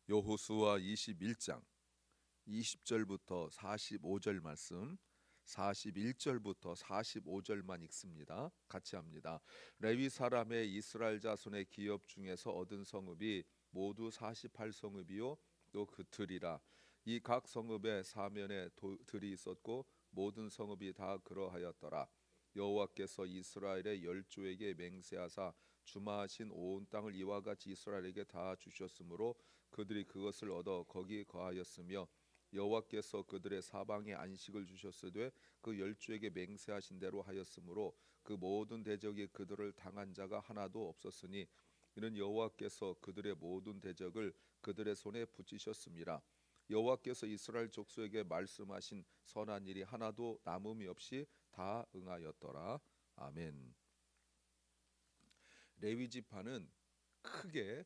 여호수아 21장 20절부터 45절 말씀, 41절부터 45절만 읽습니다. 같이 합니다. 레위 사람의 이스라엘 자손의 기업 중에서 얻은 성읍이 모두 48성읍이요 또 그 들이라. 이 각 성읍에 사면에 들이 있었고 모든 성읍이 다 그러하였더라. 여호와께서 이스라엘의 열조에게 맹세하사 주마하신 온 땅을 이와 같이 이스라엘에게 다 주셨으므로 그들이 그것을 얻어 거기 거하였으며 여호와께서 그들의 사방에 안식을 주셨으되 그 열조에게 맹세하신 대로 하였으므로 그 모든 대적이 그들을 당한 자가 하나도 없었으니 이는 여호와께서 그들의 모든 대적을 그들의 손에 붙이셨습니다. 여호와께서 이스라엘 족속에게 말씀하신 선한 일이 하나도 남음이 없이 다 응하였더라. 아멘. 레위 지파는 크게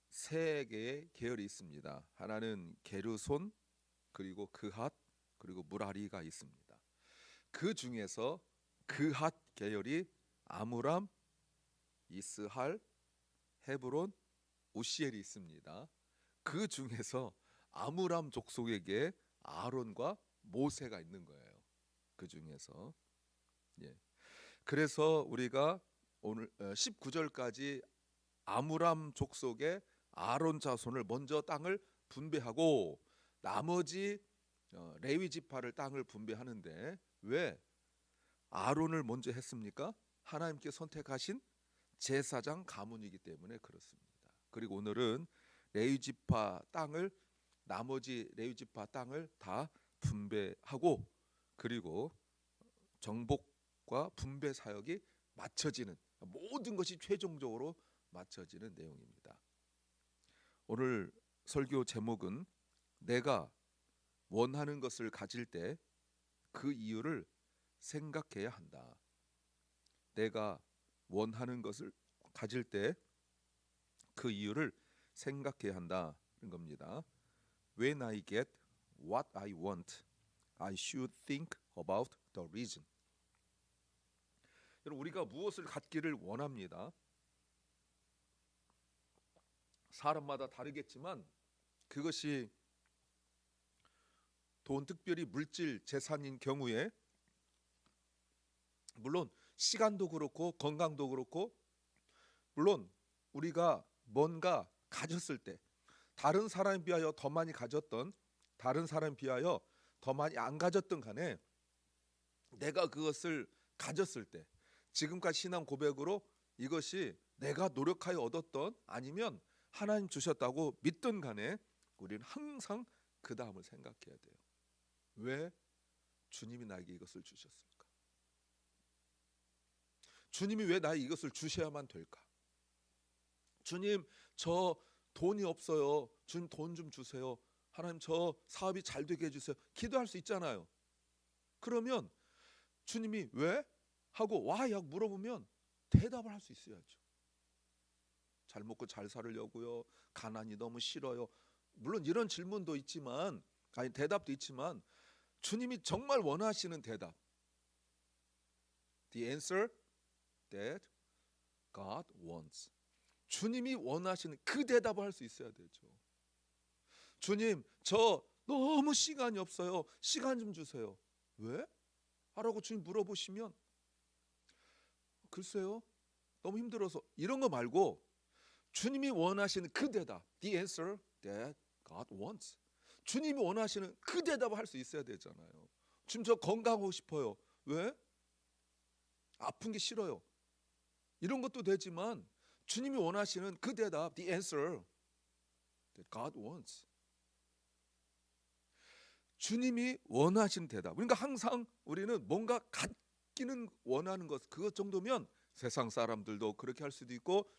세 개의 계열이 있습니다. 하나는 게르손, 그리고 그핫, 그리고 무라리가 있습니다. 그 중에서 그핫 계열이 아므람, 이스할, 헤브론, 우시엘이 있습니다. 그 중에서 아므람 족속에게 아론과 모세가 있는 거예요. 그 중에서 그래서 우리가 오늘 19절까지 아므람 족속의 아론 자손을 먼저 땅을 분배하고 나머지 레위 지파를 땅을 분배하는데 왜 아론을 먼저 했습니까? 하나님께 선택하신 제사장 가문이기 때문에 그렇습니다. 그리고 오늘은 레위 지파 땅을 나머지 레위 지파 땅을 다 분배하고 그리고 정복과 분배 사역이 맞춰지는 모든 것이 최종적으로 맞춰지는 내용입니다. 오늘 설교 제목은 내가 원하는 것을 가질 때 그 이유를 생각해야 한다. 내가 원하는 것을 가질 때 그 이유를 생각해야 한다는 겁니다. When I get what I want, I should think about the reason. 여러분, 우리가 무엇을 갖기를 원합니다. 사람마다 다르겠지만 그것이 돈, 특별히 물질, 재산인 경우에 물론 시간도 그렇고 건강도 그렇고 물론 우리가 뭔가 가졌을 때 다른 사람에 비하여 더 많이 가졌던 다른 사람에 비하여 더 많이 안 가졌던 간에 내가 그것을 가졌을 때 지금까지 신앙 고백으로 이것이 내가 노력하여 얻었던 아니면 하나님 주셨다고 믿던 간에 우리는 항상 그 다음을 생각해야 돼요. 왜 주님이 나에게 이것을 주셨을까? 주님이 왜 나에게 이것을 주셔야만 될까? 주님, 저 돈이 없어요. 주님 돈 좀 주세요. 하나님 저 사업이 잘 되게 해주세요. 기도할 수 있잖아요. 그러면 주님이 왜? 하고 와 약 물어보면 대답을 할 수 있어야죠. 잘 먹고 잘 살으려고요. 가난이 너무 싫어요. 물론 이런 질문도 있지만 아니 대답도 있지만 주님이 정말 원하시는 대답, the answer that God wants. 주님이 원하시는 그 대답을 할 수 있어야 되죠. 주님, 저 너무 시간이 없어요. 시간 좀 주세요. 왜? 하라고 주님 물어보시면 글쎄요, 너무 힘들어서 이런 거 말고 주님이 원하시는 그 대답, the answer that God wants. 주님이 원하시는 그 대답을 할 수 있어야 되잖아요. 지금 저 건강하고 싶어요. 왜? 아픈 게 싫어요. 이런 것도 되지만 주님이 원하시는 그 대답, the answer that God wants. 주님이 원하시는 대답. 그러니까 항상 우리는 뭔가 갖기는 원하는 것, 그것 정도면 세상 사람들도 그렇게 할 수도 있고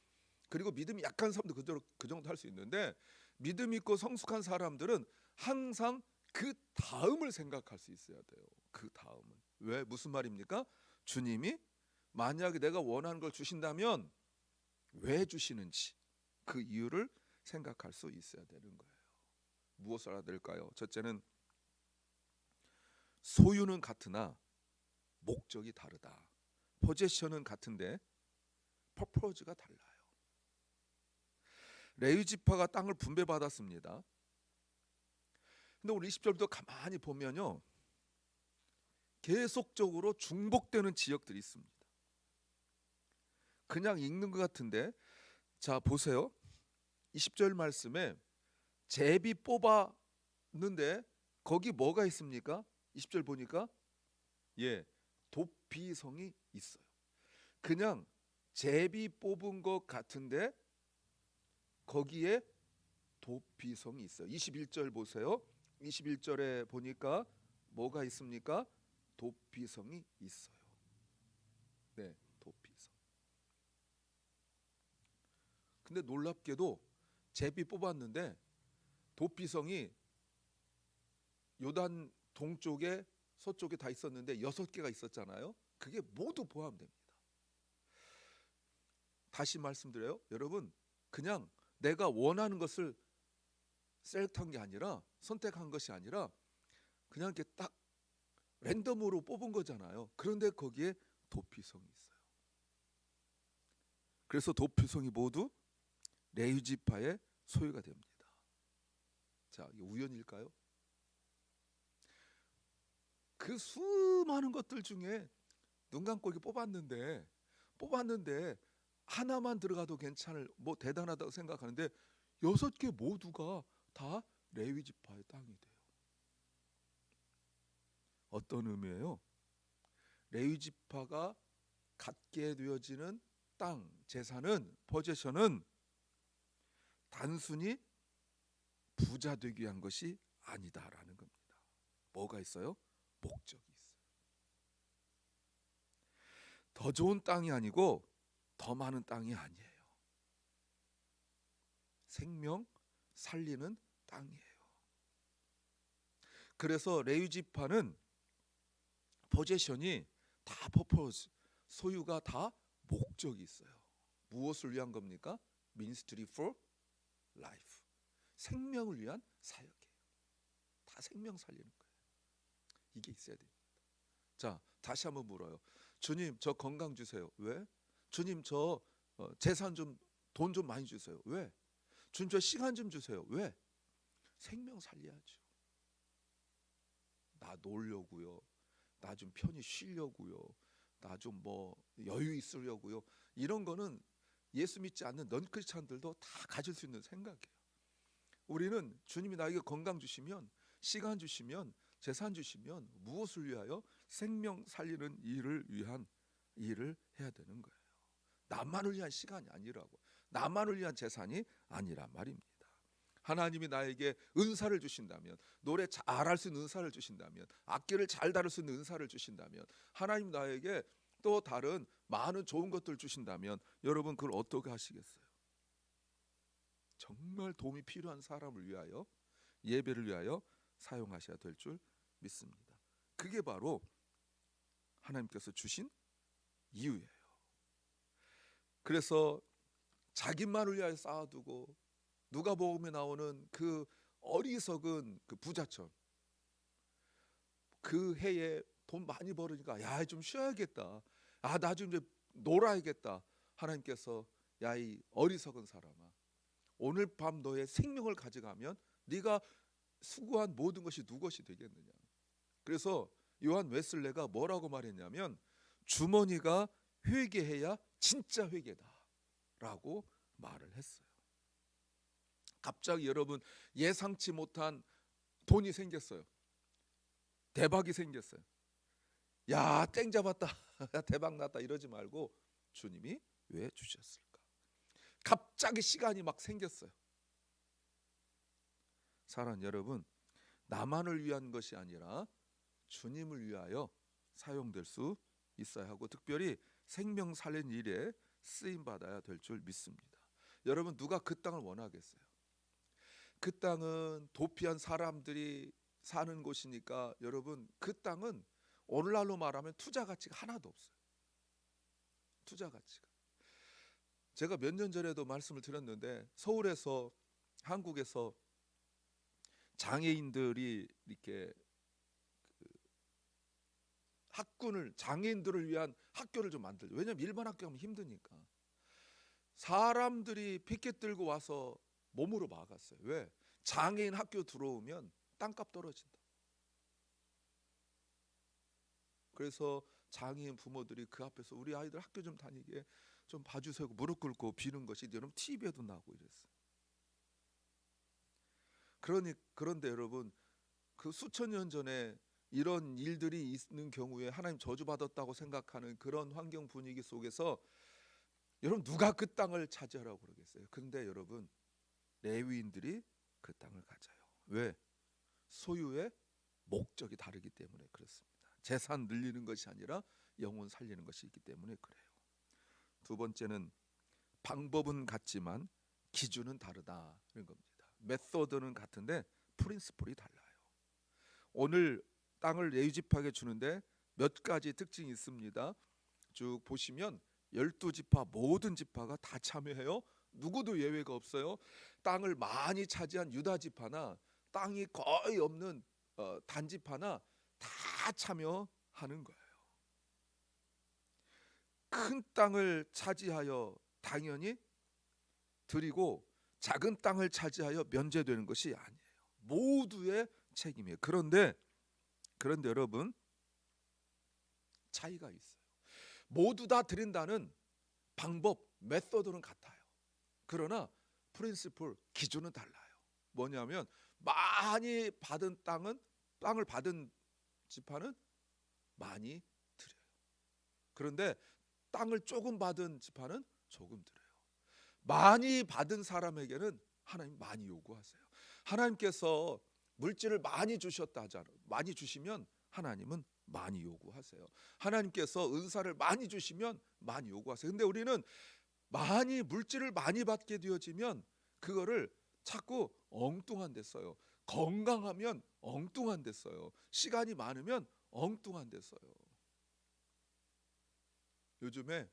그리고 믿음이 약한 사람도 그 정도 할 수 있는데 믿음 있고 성숙한 사람들은 항상 그 다음을 생각할 수 있어야 돼요. 그 다음은. 왜? 무슨 말입니까? 주님이 만약에 내가 원하는 걸 주신다면 왜 주시는지 그 이유를 생각할 수 있어야 되는 거예요. 무엇을 알아야 될까요? 첫째는 소유는 같으나 목적이 다르다. 포지션은 같은데 퍼포즈가 달라요. 레위 지파가 땅을 분배받았습니다. 근데 오늘 20절부터 가만히 보면요, 계속적으로 중복되는 지역들이 있습니다. 그냥 읽는 것 같은데, 자 보세요. 20절 말씀에 제비 뽑았는데 거기 뭐가 있습니까? 20절 보니까 도피성이 있어요. 그냥 제비 뽑은 것 같은데 거기에 도피성이 있어요. 21절 보세요. 21절에 보니까 뭐가 있습니까? 도피성이 있어요. 네, 도피성. 근데 놀랍게도 제비 뽑았는데 도피성이 요단 동쪽에 서쪽에 다 있었는데 6개가 있었잖아요. 그게 모두 포함됩니다. 다시 말씀드려요. 여러분, 그냥 내가 원하는 것을 셀렉트한 게 아니라, 선택한 것이 아니라 그냥 이렇게 딱 랜덤으로 뽑은 거잖아요. 그런데 거기에 도피성이 있어요. 그래서 도피성이 모두 레위 지파의 소유가 됩니다. 자, 이게 우연일까요? 그 수많은 것들 중에 눈 감고 이렇게 뽑았는데 하나만 들어가도 괜찮을, 뭐 대단하다고 생각하는데 6개 모두가 다 레위 지파의 땅이 돼요. 어떤 의미예요? 레위 지파가 갖게 되어지는 땅, 재산은, 포제션은 단순히 부자 되기 위한 것이 아니다라는 겁니다. 뭐가 있어요? 목적이 있어요. 더 좋은 땅이 아니고 더 많은 땅이 아니에요. 생명 살리는 땅이에요. 그래서 레위 지파는 포제션이 다 퍼포즈, 소유가 다 목적이 있어요. 무엇을 위한 겁니까? Ministry for life. 생명을 위한 사역이에요. 다 생명 살리는 거예요. 이게 있어야 됩니다. 자, 다시 한번 물어요. 주님, 저 건강 주세요. 왜? 주님, 저 재산 좀, 돈 좀 많이 주세요. 왜? 주님, 저 시간 좀 주세요. 왜? 생명 살려야죠. 나 놀려고요. 나 좀 편히 쉬려고요. 나 좀 뭐 여유 있으려고요. 이런 거는 예수 믿지 않는 넌 크리스찬들도 다 가질 수 있는 생각이에요. 우리는 주님이 나에게 건강 주시면, 시간 주시면, 재산 주시면 무엇을 위하여? 생명 살리는 일을 위한 일을 해야 되는 거예요. 나만을 위한 시간이 아니라고, 나만을 위한 재산이 아니란 말입니다. 하나님이 나에게 은사를 주신다면, 노래 잘할 수 있는 은사를 주신다면, 악기를 잘 다룰 수 있는 은사를 주신다면, 하나님 나에게 또 다른 많은 좋은 것들을 주신다면 여러분 그걸 어떻게 하시겠어요? 정말 도움이 필요한 사람을 위하여, 예배를 위하여 사용하셔야 될 줄 믿습니다. 그게 바로 하나님께서 주신 이유예요. 그래서 자기만을 위하여 쌓아두고, 누가복음에 나오는 그 어리석은 그 부자처럼, 그 해에 돈 많이 벌으니까 야, 좀 쉬어야겠다, 나 좀 이제 놀아야겠다. 하나님께서 야, 이 어리석은 사람아, 오늘 밤 너의 생명을 가져가면 네가 수고한 모든 것이 누 것이 되겠느냐. 그래서 요한 웨슬레가 뭐라고 말했냐면, 주머니가 회개해야 진짜 회개다라고 말을 했어요. 갑자기 여러분 예상치 못한 돈이 생겼어요. 대박이 생겼어요. 야, 땡 잡았다, 대박 났다 이러지 말고 주님이 왜 주셨을까? 갑자기 시간이 막 생겼어요. 사랑하는 여러분, 나만을 위한 것이 아니라 주님을 위하여 사용될 수 있어야 하고, 특별히 생명 살리는 일에 쓰임 받아야 될 줄 믿습니다. 여러분, 누가 그 땅을 원하겠어요? 그 땅은 도피한 사람들이 사는 곳이니까 여러분, 그 땅은 오늘날로 말하면 투자 가치가 하나도 없어요. 투자 가치가. 제가 몇 년 전에도 말씀을 드렸는데, 서울에서, 한국에서 장애인들이 이렇게 학군을, 장애인들을 위한 학교를 좀 만들죠. 왜냐하면 일반 학교 하면 힘드니까. 사람들이 피켓 들고 와서 몸으로 막았어요. 왜? 장애인 학교 들어오면 땅값 떨어진다. 그래서 장애인 부모들이 그 앞에서 우리 아이들 학교 좀 다니게 좀 봐주세요. 무릎 꿇고 비는 것이 여러분 TV에도 나오고 이랬어요. 그런데 여러분 그 수천 년 전에 이런 일들이 있는 경우에 하나님 저주받았다고 생각하는 그런 환경 분위기 속에서 여러분 누가 그 땅을 차지하라고 그러겠어요? 근데 여러분 레위인들이 그 땅을 가져요. 왜? 소유의 목적이 다르기 때문에 그렇습니다. 재산 늘리는 것이 아니라 영혼 살리는 것이 있기 때문에 그래요. 두 번째는 방법은 같지만 기준은 다르다는 겁니다. 메소드는 같은데 프린시플이 달라요. 오늘 땅을 레위지파에게 주는데 몇 가지 특징이 있습니다. 쭉 보시면 12지파 모든 지파가 다 참여해요. 누구도 예외가 없어요. 땅을 많이 차지한 유다지파나 땅이 거의 없는 단지파나 다 참여하는 거예요. 큰 땅을 차지하여 당연히 드리고 작은 땅을 차지하여 면제되는 것이 아니에요. 모두의 책임이에요. 그런데 여러분 차이가 있어요. 모두 다 드린다는 방법, 메소드는 같아요. 그러나 프린시플, 기준은 달라요. 뭐냐면 많이 받은 땅을 받은 지파는 많이 드려요. 그런데 땅을 조금 받은 지파는 조금 드려요. 많이 받은 사람에게는 하나님 많이 요구하세요. 하나님께서 물질을 많이 주셨다 하잖아요. 많이 주시면 하나님은 많이 요구하세요. 하나님께서 은사를 많이 주시면 많이 요구하세요. 근데 우리는 물질을 많이 받게 되어지면 그거를 자꾸 엉뚱한 데 써요. 건강하면 엉뚱한 데 써요. 시간이 많으면 엉뚱한 데 써요. 요즘에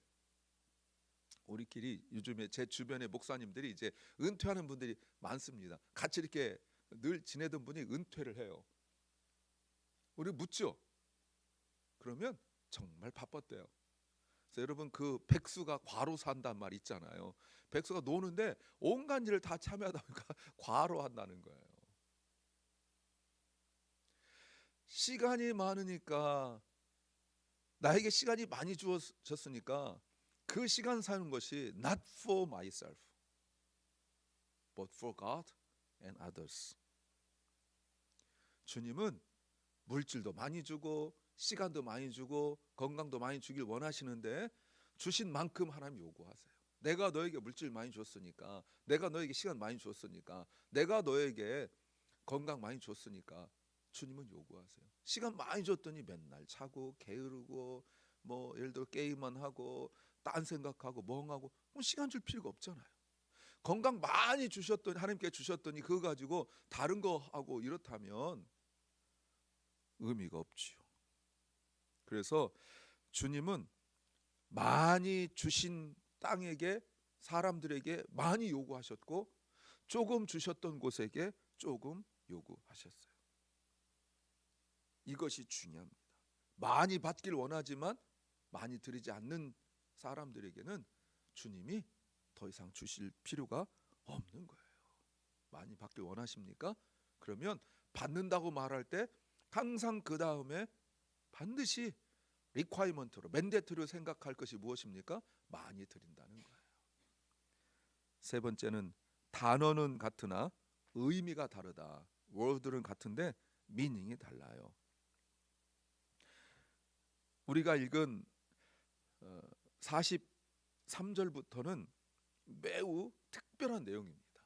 제 주변의 목사님들이 이제 은퇴하는 분들이 많습니다. 같이 이렇게 늘 지내던 분이 은퇴를 해요. 우리 묻죠. 그러면 정말 바빴대요. 그래서 여러분 그 백수가 과로사한다는 말 있잖아요. 백수가 노는데 온갖 일을 다 참여하다 보니까 과로한다는 거예요. 시간이 많으니까 나에게 시간이 많이 주어졌으니까 그 시간 사는 것이 not for myself, but for God and others. 주님은 물질도 많이 주고 시간도 많이 주고 건강도 많이 주길 원하시는데 주신 만큼 하나님 요구하세요. 내가 너에게 물질 많이 줬으니까, 내가 너에게 시간 많이 줬으니까, 내가 너에게 건강 많이 줬으니까 주님은 요구하세요. 시간 많이 줬더니 맨날 자고 게으르고 뭐 예를 들어 게임만 하고 딴 생각하고 멍하고 시간 줄 필요가 없잖아요. 건강 많이 주셨더니 하나님께 주셨더니 그거 가지고 다른 거 하고 이렇다면 의미가 없지요. 그래서 주님은 많이 주신 땅에게 사람들에게 많이 요구하셨고 조금 주셨던 곳에게 조금 요구하셨어요. 이것이 중요합니다. 많이 받길 원하지만 많이 드리지 않는 사람들에게는 주님이 더 이상 주실 필요가 없는 거예요. 많이 받길 원하십니까? 그러면 받는다고 말할 때 항상 그 다음에 반드시 리콰이먼트로 맨데이터리로 생각할 것이 무엇입니까? 많이 드린다는 거예요. 세 번째는 단어는 같으나 의미가 다르다. 워드는 같은데 미닝이 달라요. 우리가 읽은 43절부터는 매우 특별한 내용입니다.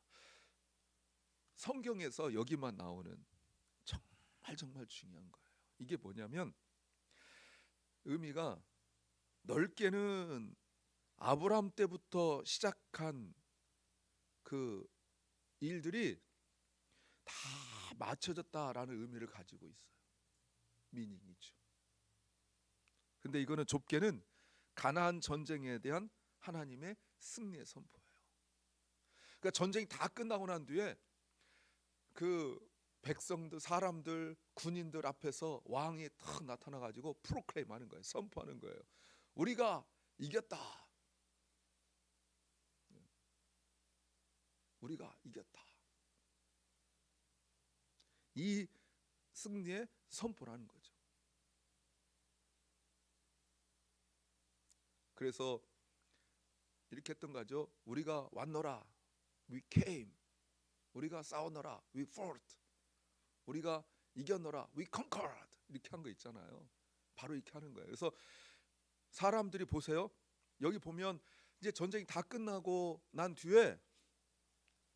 성경에서 여기만 나오는 정말 중요한 거예요. 이게 뭐냐면 의미가 넓게는 아브라함 때부터 시작한 그 일들이 다 맞춰졌다라는 의미를 가지고 있어요. 미닝이죠. 근데 이거는 좁게는 가나안 전쟁에 대한 하나님의 승리의 선포예요. 그러니까 전쟁이 다 끝나고 난 뒤에 그 백성들, 사람들, 군인들 앞에서 왕이 탁 나타나가지고 프로클레임하는 거예요. 선포하는 거예요. 우리가 이겼다. 우리가 이겼다. 이 승리의 선포라는 거죠. 그래서 이렇게 했던 거죠. 우리가 왔노라, we came. 우리가 싸우노라, we fought. 우리가 이겼노라, we conquered. 이렇게 한 거 있잖아요. 바로 이렇게 하는 거예요. 그래서 사람들이 보세요. 여기 보면 이제 전쟁이 다 끝나고 난 뒤에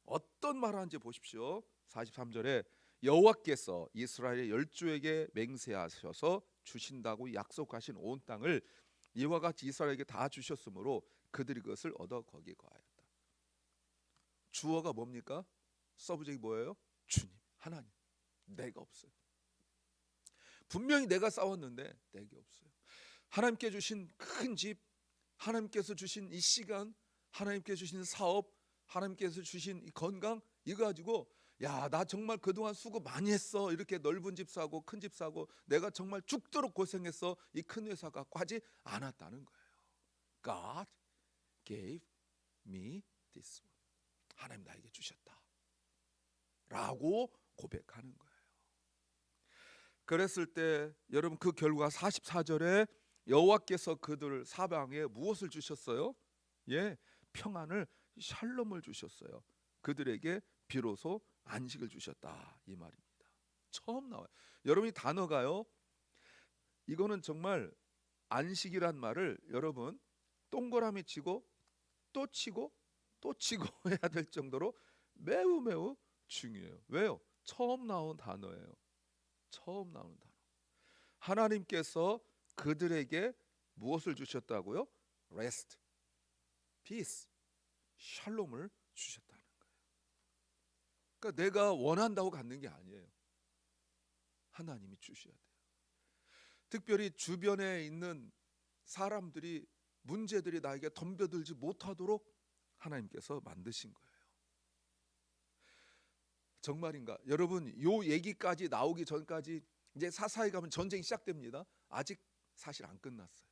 어떤 말을 하는지 보십시오. 43절에 여호와께서 이스라엘의 열조에게 맹세하셔서 주신다고 약속하신 온 땅을 이와 같이 이스라엘에게 다 주셨으므로 그들이 그것을 얻어 거기에 거하였다. 주어가 뭡니까? 서브젝이 뭐예요? 주님, 하나님. 내가 없어요. 분명히 내가 싸웠는데 내게 없어요. 하나님께 주신 큰 집, 하나님께서 주신 이 시간, 하나님께 주신 사업, 하나님께서 주신 이 건강, 이거 가지고 야, 나 정말 그동안 수고 많이 했어. 이렇게 넓은 집 사고 큰 집 사고 내가 정말 죽도록 고생했어. 이 큰 회사 갖고 하지 않았다는 거예요. God gave me this one. 하나님 나에게 주셨다 라고 고백하는 거예요. 그랬을 때 여러분 그 결과 44절에 여호와께서 그들 사방에 무엇을 주셨어요? 예, 평안을, 샬롬을 주셨어요. 그들에게 비로소 안식을 주셨다, 이 말입니다. 처음 나와요. 여러분 이 단어가요, 이거는 정말 안식이란 말을 여러분 동그라미 치고 또 치고 또 치고 해야 될 정도로 매우 매우 중요해요. 왜요? 처음 나온 단어예요. 처음 나오는 단어. 하나님께서 그들에게 무엇을 주셨다고요? Rest, Peace, 샬롬을 주셨다는 거예요. 그러니까 내가 원한다고 갖는 게 아니에요. 하나님이 주셔야 돼요. 특별히 주변에 있는 사람들이, 문제들이 나에게 덤벼들지 못하도록 하나님께서 만드신 거예요. 정말인가? 여러분 요 얘기까지 나오기 전까지 이제 사사에 가면 전쟁이 시작됩니다. 아직 사실 안 끝났어요.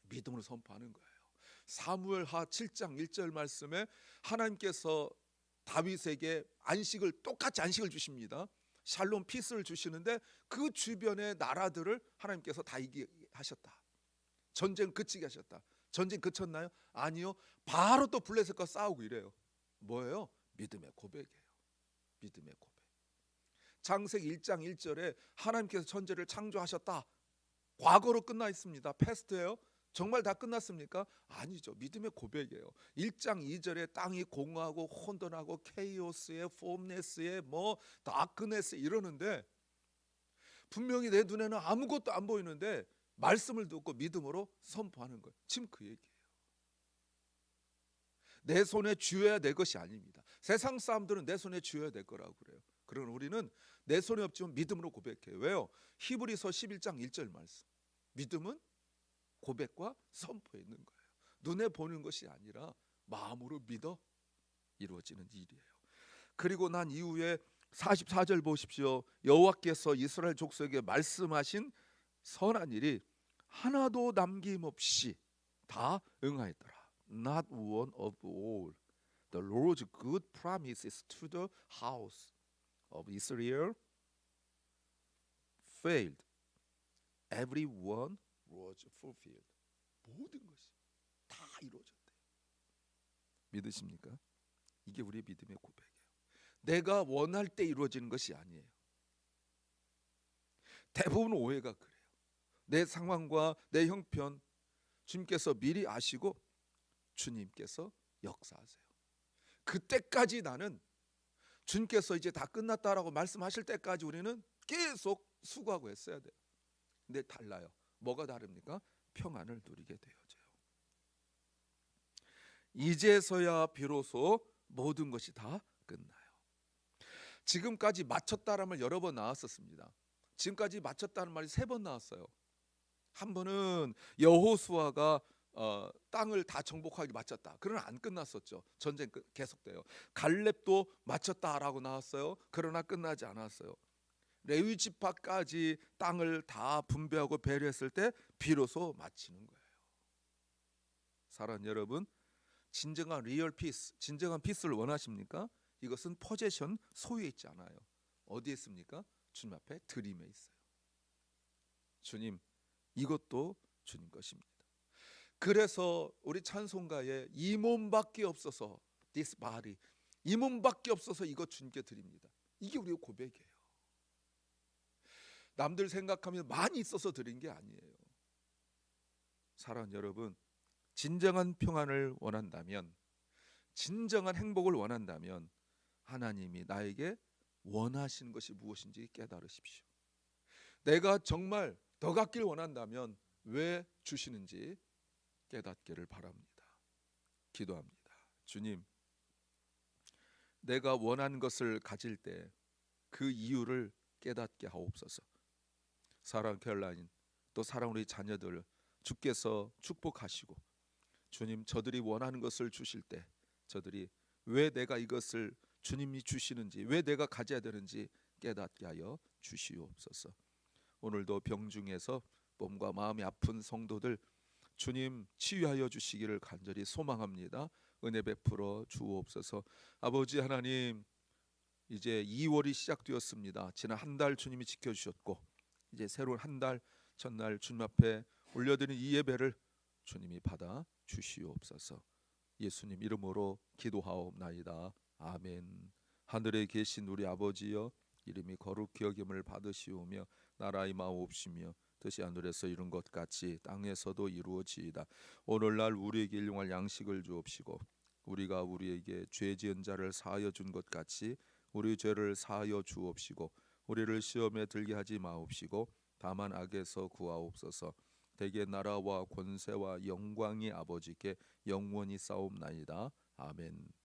믿음으로 선포하는 거예요. 사무엘하 7장 1절 말씀에 하나님께서 다윗에게 안식을, 똑같이 안식을 주십니다. 샬롬 피스를 주시는데 그 주변의 나라들을 하나님께서 다 이기하셨다. 전쟁 그치게 하셨다. 전쟁 그쳤나요? 아니요. 바로 또 블레셋과 싸우고 이래요. 뭐예요? 믿음의 고백이에요. 믿음의 고백. 창세기 1장 1절에 하나님께서 천지를 창조하셨다. 과거로 끝나 있습니다. 패스트예요. 정말 다 끝났습니까? 아니죠. 믿음의 고백이에요. 1장 2절에 땅이 공허하고 혼돈하고 케이오스에 폼네스에 뭐 다크네스 이러는데 분명히 내 눈에는 아무것도 안 보이는데 말씀을 듣고 믿음으로 선포하는 거예요. 지금 그 얘기예요. 내 손에 쥐어야 될 것이 아닙니다. 세상 사람들은 내 손에 쥐어야 될 거라고 그래요. 그러나 우리는 내 손에 없지만 믿음으로 고백해요. 왜요? 히브리서 11장 1절 말씀. 믿음은 고백과 선포에 있는 거예요. 눈에 보는 것이 아니라 마음으로 믿어 이루어지는 일이에요. 그리고 난 이후에 44절 보십시오. 여호와께서 이스라엘 족속에게 말씀하신 선한 일이 하나도 남김없이 다 응하였더라. Not one of all. The Lord's good promises to the house of Israel failed. Every one was fulfilled. 모든 것이 다 이루어졌대요. 믿으십니까? 이게 우리의 믿음의 고백이에요. 내가 원할 때 이루어지는 것이 아니에요. 대부분 오해가 그래요. 내 상황과 내 형편 주님께서 미리 아시고 주님께서 역사하세요. 그때까지 나는 주님께서 이제 다 끝났다라고 말씀하실 때까지 우리는 계속 수고하고 했어야 돼요. 근데 달라요. 뭐가 다릅니까? 평안을 누리게 되어져요. 이제서야 비로소 모든 것이 다 끝나요. 지금까지 마쳤다라는 말 여러 번 나왔었습니다. 지금까지 마쳤다는 말이 3번 나왔어요. 한 번은 여호수아가 땅을 다 정복하기 마쳤다. 그러나 안 끝났었죠. 전쟁 계속돼요. 갈렙도 마쳤다라고 나왔어요. 그러나 끝나지 않았어요. 레위 지파까지 땅을 다 분배하고 배려했을 때 비로소 마치는 거예요. 사랑하는 여러분, 진정한 리얼 피스, 진정한 피스를 원하십니까? 이것은 포제션, 소유에 있지 않아요. 어디에 있습니까? 주님 앞에 드림에 있어요. 주님, 이것도 주님 것입니다. 그래서 우리 찬송가에 이 몸밖에 없어서, this body, 이 몸밖에 없어서 이것 주님께 드립니다. 이게 우리의 고백이에요. 남들 생각하면 많이 있어서 드린 게 아니에요. 사랑하는 여러분, 진정한 평안을 원한다면, 진정한 행복을 원한다면 하나님이 나에게 원하시는 것이 무엇인지 깨달으십시오. 내가 정말 더 갖길 원한다면 왜 주시는지 깨닫기를 바랍니다. 기도합니다. 주님, 내가 원하는 것을 가질 때 그 이유를 깨닫게 하옵소서. 사랑 캐롤라인, 또 사랑 우리 자녀들 주께서 축복하시고, 주님, 저들이 원하는 것을 주실 때 저들이 왜 내가 이것을 주님이 주시는지, 왜 내가 가져야 되는지 깨닫게 하여 주시옵소서. 오늘도 병중에서 몸과 마음이 아픈 성도들 주님 치유하여 주시기를 간절히 소망합니다. 은혜 베풀어 주옵소서. 아버지 하나님, 이제 2월이 시작되었습니다. 지난 한 달 주님이 지켜주셨고, 이제 새로운 한 달 첫날 주님 앞에 올려드린 이 예배를 주님이 받아 주시옵소서. 예수님 이름으로 기도하옵나이다. 아멘. 하늘에 계신 우리 아버지여, 이름이 거룩히 여김을 받으시오며 나라의 마옵시며 뜻이 하늘에서 이룬 것 같이 땅에서도 이루어지이다. 오늘날 우리에게 일용할 양식을 주옵시고, 우리가 우리에게 죄 지은 자를 사하여 준 것 같이 우리 죄를 사하여 주옵시고, 우리를 시험에 들게 하지 마옵시고 다만 악에서 구하옵소서. 대개 나라와 권세와 영광이 아버지께 영원히 싸움나이다. 아멘.